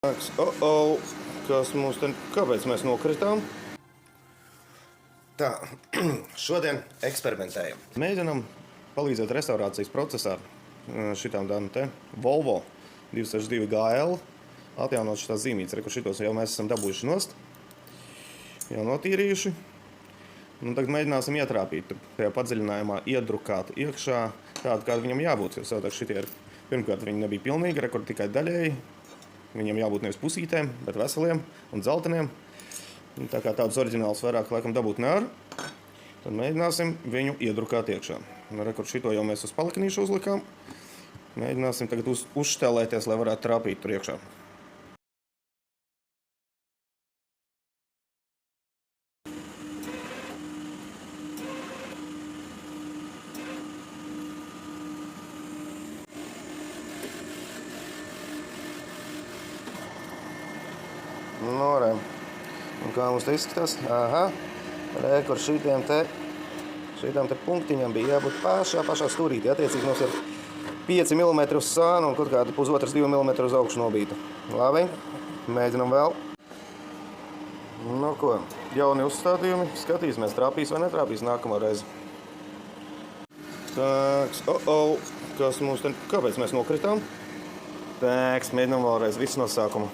Kas mums te, kāpēc mēs nokritām? Tā, šodien eksperimentējam. Mēģinam palīdzēt restaurācijas procesā šitām tādām te Volvo 262 GL atjaunot šitās zīmītes, kur šitos jau mēs esam dabūjuši nost, jau notīrījuši. Un tagad mēģināsim ietrāpīt tajā padziļinājumā, iedrukāt iekšā tādu, kādu viņam jābūt, jo savādāk šitie ir, pirmkārt, viņi nebija pilnīgi, kur tikai daļēji. Viņam jābūt nevis pusītēm, bet veseliem un dzelteniem. Tā kā tādus oriģinālus vairāk laikam dabūt nevar, tad mēģināsim viņu iedrukāt iekšā. Kur šito jau mēs uz palikanīšu uzlikām. Mēģināsim tagad uzštelēties, lai varētu trāpīt tur iekšā. Nu, re. Un kā mums te izskatās? Aha. Re, kur šitām te punktiņam bija jābūt pašā stūrītī. Attiecīgi mums ir 5 mm uz sānu un kaut kāda 1,5–2 mm uz augšu nobīta. Labi. Mēģinam vēl. Nu ko, jauni uzstādījumi. Skatīsimies, trāpīs vai netrāpīs nākamo reizi. Tāks, kas mums te, kāpēc mēs nokritām? Tāks, mēģinam vēlreiz visu no sākuma.